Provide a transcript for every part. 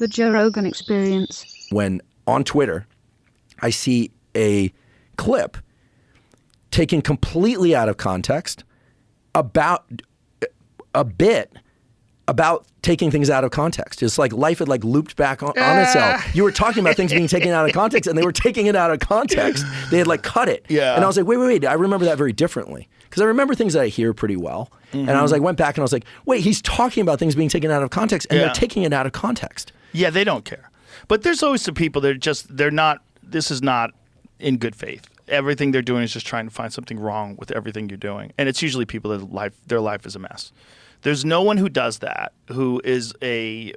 The Joe Rogan Experience. When on Twitter, I see a clip taken completely out of context about a bit about taking things out of context. It's like life had like looped back on itself. You were talking about things being taken out of context, and they were taking it out of context. They had like cut it. Yeah. And I was like, wait. I remember that very differently. Because I remember things that I hear pretty well. And I was like, went back and I was like, wait, he's talking about things being taken out of context, and they're taking it out of context. Yeah, they don't care. But there's always some people that are just, this is not in good faith. Everything they're doing is just trying to find something wrong with everything you're doing. And it's usually people that their life is a mess. There's no one who does that, who is a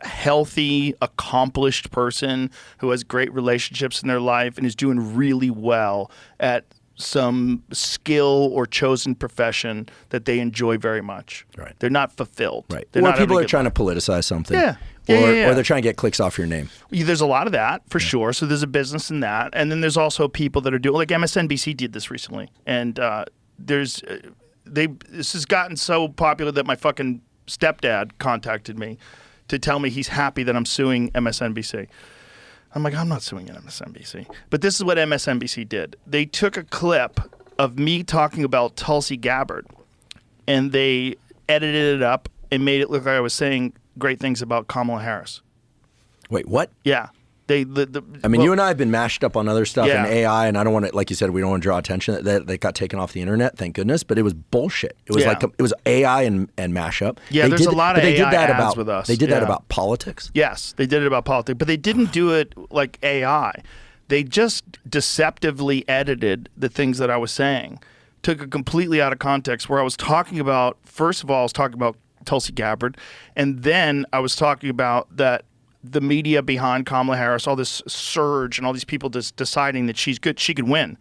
healthy, accomplished person who has great relationships in their life and is doing really well at some skill or chosen profession that they enjoy very much. Right. They're not fulfilled. Right. They're Or not people are having trying to politicize something. Yeah. Or they're trying to get clicks off your name. There's a lot of that, for sure. So there's a business in that. And then there's also people that are doing, like MSNBC did this recently. And this has gotten so popular that my fucking stepdad contacted me to tell me he's happy that I'm suing MSNBC. I'm like, I'm not suing MSNBC. But this is what MSNBC did. They took a clip of me talking about Tulsi Gabbard, and they edited it up and made it look like I was saying great things about Kamala Harris. Wait, what? Yeah. You and I have been mashed up on other stuff and AI, and I don't want to, like you said, we don't want to draw attention. That got taken off the internet, thank goodness. But it was bullshit. It was like it was AI and mashup. Yeah, there's a lot of AI ads with us. They did that about politics. Yes, they did it about politics, but they didn't do it like AI. They just deceptively edited the things that I was saying, took it completely out of context. Where I was talking about, first of all, I was talking about Tulsi Gabbard, and then I was talking about that. The media behind Kamala Harris, all this surge and all these people just deciding that she's good, she could win.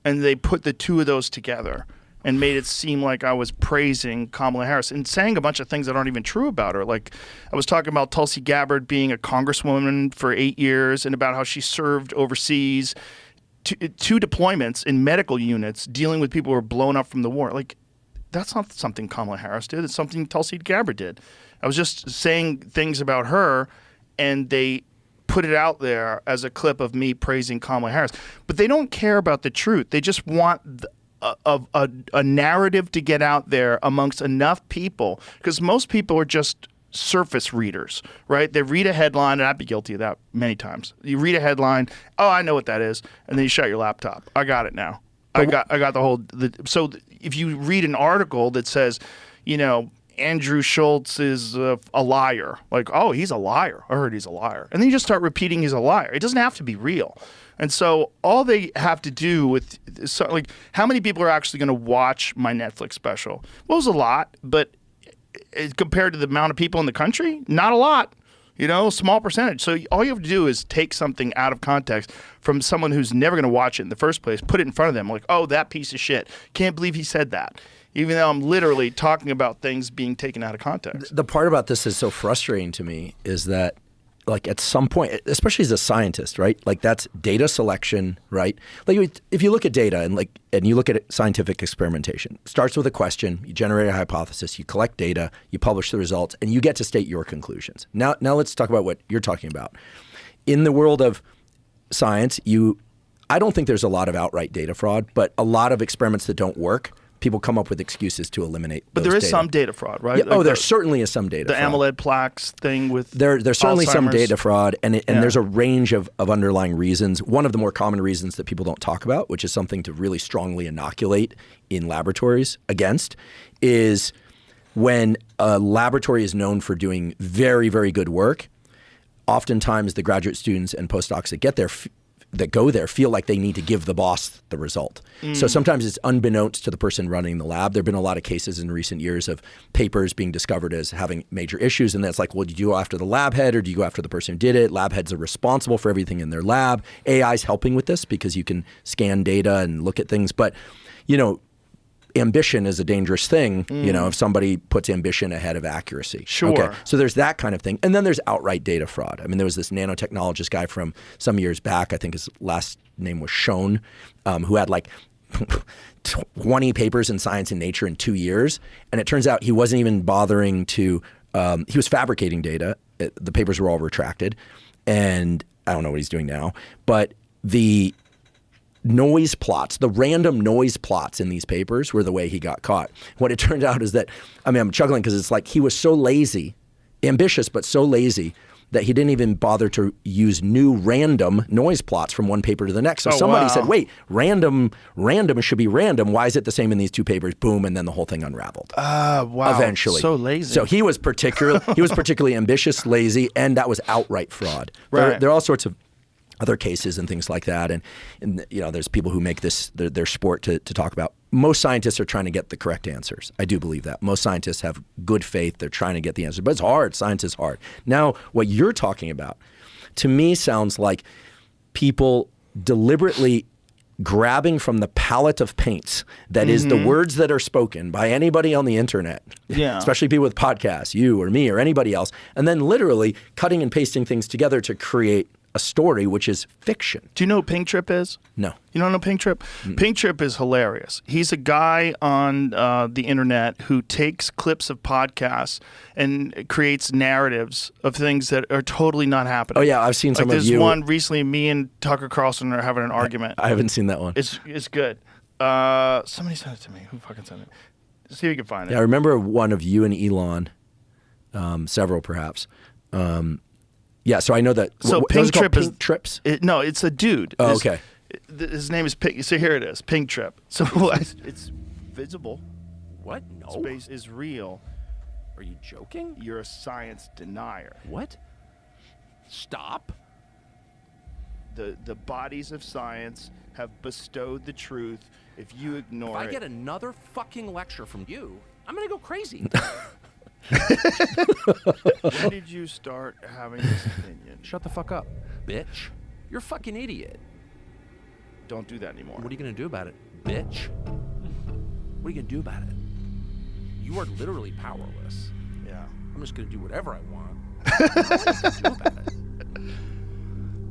And they put the two of those together and made it seem like I was praising Kamala Harris and saying a bunch of things that aren't even true about her. Like I was talking about Tulsi Gabbard being a congresswoman for 8 years and about how she served overseas, two deployments in medical units dealing with people who were blown up from the war. Like that's not something Kamala Harris did. It's something Tulsi Gabbard did. I was just saying things about her, and they put it out there as a clip of me praising Kamala Harris. But they don't care about the truth. They just want a narrative to get out there amongst enough people, because most people are just surface readers, right? They read a headline, and I'd be guilty of that many times. You read a headline, oh, I know what that is, and then you shut your laptop. I got it now. I got the whole. So if you read an article that says, Andrew Schultz is a liar. Like, oh, he's a liar. I heard he's a liar. And then you just start repeating he's a liar. It doesn't have to be real. And so all they have to do with, like, how many people are actually going to watch my Netflix special? Well, it was a lot, but compared to the amount of people in the country, not a lot. Small percentage. So all you have to do is take something out of context from someone who's never going to watch it in the first place, put it in front of them, like, oh, that piece of shit. Can't believe he said that. Even though I'm literally talking about things being taken out of context. The part about this is so frustrating to me is that, like, at some point, especially as a scientist, right? Like, that's data selection, right? Like, if you look at data and you look at scientific experimentation, it starts with a question, you generate a hypothesis, you collect data, you publish the results, and you get to state your conclusions. Now let's talk about what you're talking about. In the world of science, I don't think there's a lot of outright data fraud, but a lot of experiments that don't work, people come up with excuses to eliminate But those there is data. some data fraud, right? Yeah, there certainly is some data the fraud. The amyloid plaques thing with There's certainly some Alzheimer's. data fraud, and there's a range of underlying reasons. One of the more common reasons that people don't talk about, which is something to really strongly inoculate in laboratories against, is when a laboratory is known for doing very, very good work, oftentimes the graduate students and postdocs that go there feel like they need to give the boss the result. So sometimes it's unbeknownst to the person running the lab. There have been a lot of cases in recent years of papers being discovered as having major issues, and that's like, well, do you go after the lab head or do you go after the person who did it? Lab heads are responsible for everything in their lab. AI is helping with this because you can scan data and look at things, but ambition is a dangerous thing, if somebody puts ambition ahead of accuracy. Sure. Okay. So there's that kind of thing. And then there's outright data fraud. I mean, there was this nanotechnologist guy from some years back, I think his last name was Schoen, who had like 20 papers in Science and Nature in 2 years. And it turns out he wasn't even bothering to, he was fabricating data. the papers were all retracted, and I don't know what he's doing now, but the noise plots, the random noise plots in these papers were the way he got caught. What it turned out is that, I mean, I'm chuckling because it's like he was so lazy, ambitious, but so lazy that he didn't even bother to use new random noise plots from one paper to the next. So somebody said, wait, random should be random. Why is it the same in these two papers? Boom, and then the whole thing unraveled. Wow. Eventually. So lazy. So he was particularly ambitious, lazy, and that was outright fraud. Right. There are all sorts of other cases and things like that. And you know, there's people who make this their sport to talk about. Most scientists are trying to get the correct answers. I do believe that. Most scientists have good faith. They're trying to get the answer. But it's hard. Science is hard. Now, what you're talking about, to me, sounds like people deliberately grabbing from the palette of paints that is the words that are spoken by anybody on the internet, especially people with podcasts, you or me or anybody else, and then literally cutting and pasting things together to create a story which is fiction. Do you know who Pink Trip is? No. You don't know Pink Trip? Pink Trip is hilarious. He's a guy on the internet who takes clips of podcasts and creates narratives of things that are totally not happening. Oh yeah, I've seen some of you. There's one recently, me and Tucker Carlson are having an argument. I haven't seen that one. It's good. Somebody sent it to me. Who fucking sent it? See if you can find it. Yeah, I remember one of you and Elon, several perhaps. Yeah, so I know that. So Pink Trip is Pink Trips. No, it's a dude. Oh, okay. His name is Pink. So here it is, Pink Trip. So it's visible. What? No. Space is real. Are you joking? You're a science denier. What? Stop. The bodies of science have bestowed the truth. If you ignore If I get another fucking lecture from you, I'm gonna go crazy. When did you start having this opinion? Shut the fuck up, bitch. You're a fucking idiot. Don't do that anymore. What are you gonna do about it, bitch? What are you gonna do about it? You are literally powerless. Yeah. I'm just gonna do whatever I want. What are you gonna do about it?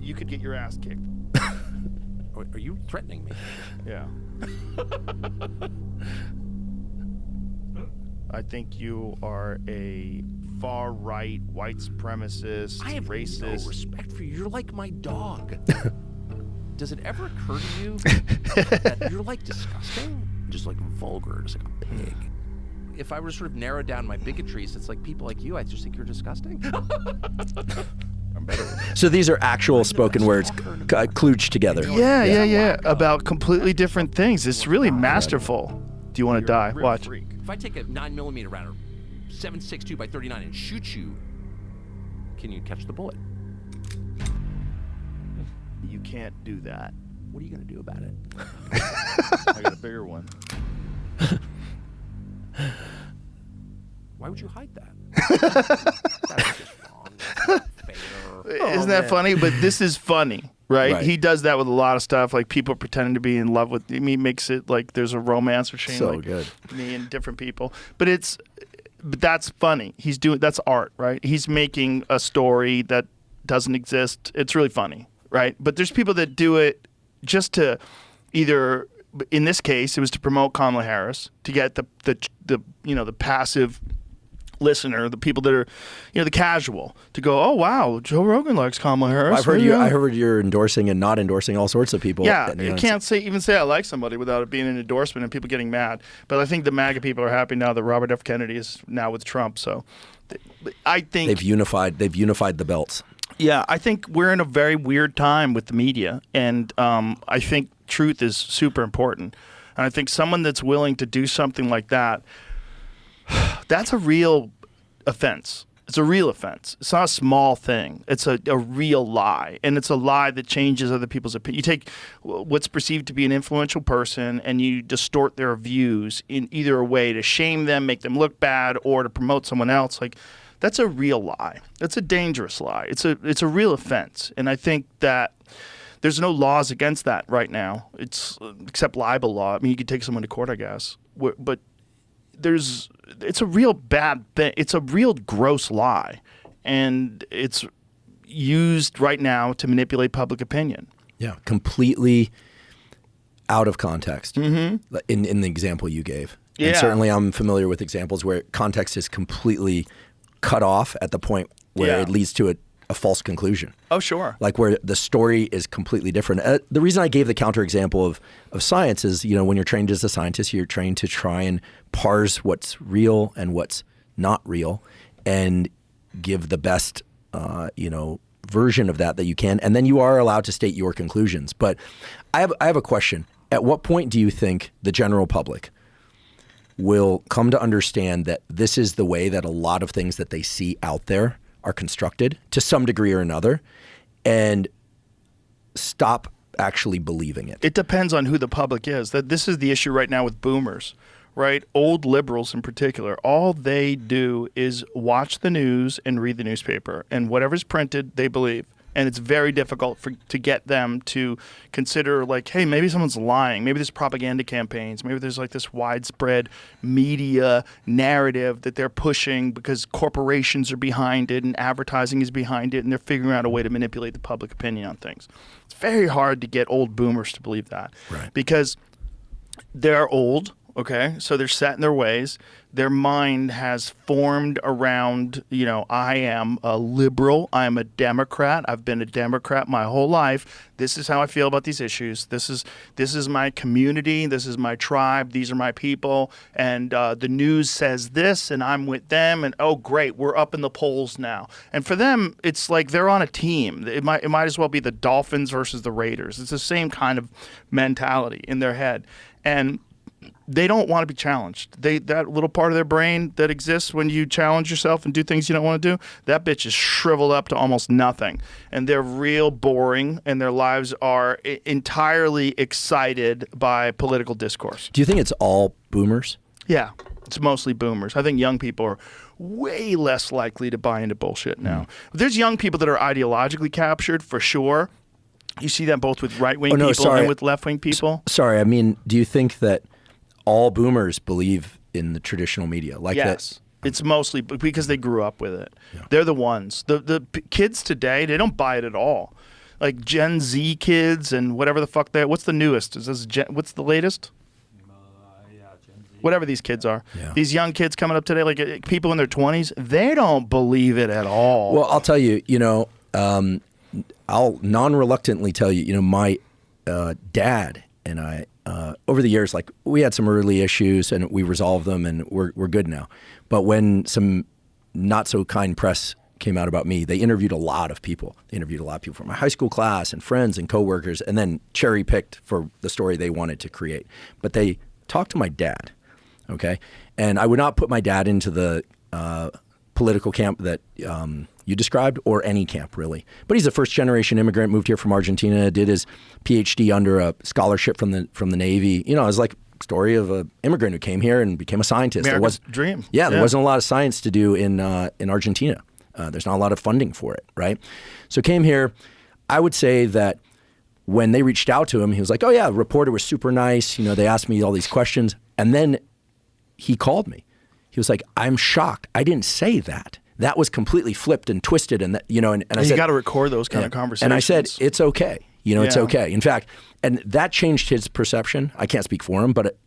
You could get your ass kicked. Are you threatening me? Yeah. I think you are a far-right, white supremacist, I have racist. no respect for you. You're like my dog. Does it ever occur to you that you're like disgusting? Just like vulgar, just like a pig. If I were to sort of narrow down my bigotries, it's like people like you, I just think you're disgusting. I'm better with it. So these are actual spoken words kludged together. Yeah. About completely different things. It's really masterful. Do you want to die? Real Watch. Freak. If I take a 9mm round or 7.62 by 39 and shoot you, can you catch the bullet? You can't do that. What are you gonna do about it? I got a bigger one. Why would you hide that? That's just wrong. That's not fair. Isn't that funny? But this is funny, right? Right. He does that with a lot of stuff, like people pretending to be in love with me, makes it like there's a romance between So like good. me and different people. But that's funny. That's art, right? He's making a story that doesn't exist. It's really funny, right? But there's people that do it just to either, in this case, it was to promote Kamala Harris, to get the passive listener, the people that are, the casual, to go, oh wow, Joe Rogan likes Kamala Harris. I've heard I heard you're endorsing and not endorsing all sorts of people. Yeah, And, you can't even say I like somebody without it being an endorsement and people getting mad. But I think the MAGA people are happy now that Robert F. Kennedy is now with Trump. So I think they've unified the belts. Yeah, I think we're in a very weird time with the media, and I think truth is super important. And I think someone that's willing to do something like that, that's a real offense. It's a real offense. It's not a small thing. It's a real lie, and it's a lie that changes other people's opinion. You take what's perceived to be an influential person and you distort their views in either a way to shame them, make them look bad, or to promote someone else. Like, that's a real lie. That's a dangerous lie. It's a real offense, and I think that there's no laws against that right now. It's except libel law. I mean, you could take someone to court, I guess, but it's a real bad thing. It's a real gross lie, and it's used right now to manipulate public opinion. Yeah, completely out of context. Mm-hmm. In the example you gave, Yeah. And certainly I'm familiar with examples where context is completely cut off at the point where Yeah. it leads to a false conclusion. Oh, sure. Like where the story is completely different. The reason I gave the counterexample of science is, when you're trained as a scientist, you're trained to try and parse what's real and what's not real and give the best, version of that you can. And then you are allowed to state your conclusions. But I have a question. At what point do you think the general public will come to understand that this is the way that a lot of things that they see out there are constructed to some degree or another, and stop actually believing it? It depends on who the public is. This is the issue right now with boomers, right? Old liberals in particular. All they do is watch the news and read the newspaper, and whatever's printed, they believe. And it's very difficult to get them to consider, like, hey, maybe someone's lying. Maybe there's propaganda campaigns. Maybe there's like this widespread media narrative that they're pushing because corporations are behind it and advertising is behind it, and they're figuring out a way to manipulate the public opinion on things. It's very hard to get old boomers to believe that, Right. because they're old. Okay, so they're set in their ways. Their mind has formed around, I am a liberal. I'm a Democrat. I've been a Democrat my whole life. This is how I feel about these issues. This is my community. This is my tribe. These are my people. And the news says this, and I'm with them. And oh, great, we're up in the polls now. And for them, it's like they're on a team. It might as well be the Dolphins versus the Raiders. It's the same kind of mentality in their head. And they don't want to be challenged. That little part of their brain that exists when you challenge yourself and do things you don't want to do, that bitch is shriveled up to almost nothing. And they're real boring, and their lives are entirely excited by political discourse. Do you think it's all boomers? Yeah, it's mostly boomers. I think young people are way less likely to buy into bullshit now. There's young people that are ideologically captured, for sure. You see that both with right-wing people and with left-wing people. Sorry, I mean, do you think that all boomers believe in the traditional media like Yes. that? It's mostly because they grew up with it. Yeah. They're the ones. The kids today, they don't buy it at all. Like Gen Z kids and whatever the fuck what's the newest? What's the latest? Gen Z. Whatever these kids are. Yeah. These young kids coming up today, like people in their 20s, they don't believe it at all. Well, I'll tell you, I'll non-reluctantly tell you, my dad and I, over the years, like we had some early issues and we resolved them and we're good now. But when some not so kind press came out about me, they interviewed a lot of people. They interviewed a lot of people from my high school class and friends and coworkers, and then cherry picked for the story they wanted to create. But they talked to my dad, okay? And I would not put my dad into the political camp that you described, or any camp really. But he's a first generation immigrant, moved here from Argentina, did his PhD under a scholarship from the Navy. It was like a story of an immigrant who came here and became a scientist. America's dream. Yeah, there wasn't a lot of science to do in Argentina. There's not a lot of funding for it, right? So came here. I would say that when they reached out to him, he was like, oh yeah, the reporter was super nice. They asked me all these questions. And then he called me. He was like, I'm shocked. I didn't say that. That was completely flipped and twisted. And and I said, you got to record those kind of conversations. And I said, it's okay. It's okay. In fact, and that changed his perception. I can't speak for him, but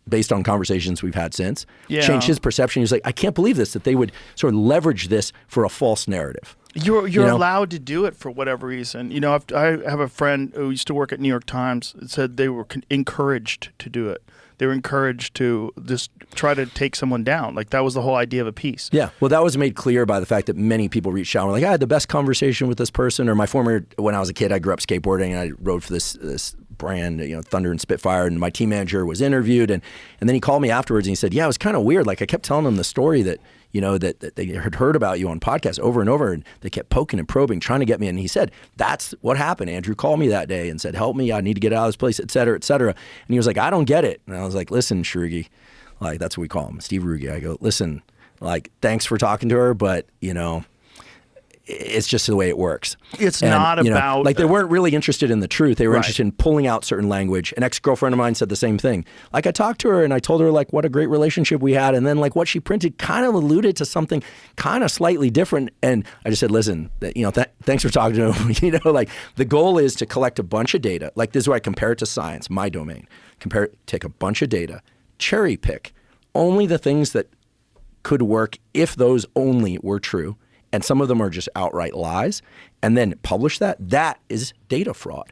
based on conversations we've had since, changed his perception. He was like, I can't believe this, that they would sort of leverage this for a false narrative. You're allowed to do it for whatever reason. I have a friend who used to work at New York Times that said they were encouraged to do it. They were encouraged to just try to take someone down. Like that was the whole idea of a piece. Yeah. Well, that was made clear by the fact that many people reached out and were like, I had the best conversation with this person. Or when I was a kid, I grew up skateboarding and I rode for this brand, Thunder and Spitfire, and my team manager was interviewed. And then he called me afterwards and he said, yeah, it was kind of weird. Like I kept telling him the story that, that they had heard about you on podcasts over and over, and they kept poking and probing, trying to get me. And he said, that's what happened. Andrew called me that day and said, help me, I need to get out of this place, et cetera, et cetera. And he was like, I don't get it. And I was like, listen, Shrugi, like that's what we call him, Steve Rugi. I go, listen, like, thanks for talking to her, but it's just the way it works. It's not about... like they weren't really interested in the truth. They were Right. interested in pulling out certain language. An ex-girlfriend of mine said the same thing. Like I talked to her and I told her like what a great relationship we had. And then like what she printed kind of alluded to something kind of slightly different. And I just said, listen, thanks for talking to him. Like the goal is to collect a bunch of data. Like this is where I compare it to science, my domain. Take a bunch of data, cherry pick only the things that could work if those only were true, and some of them are just outright lies, and then publish that, that is data fraud.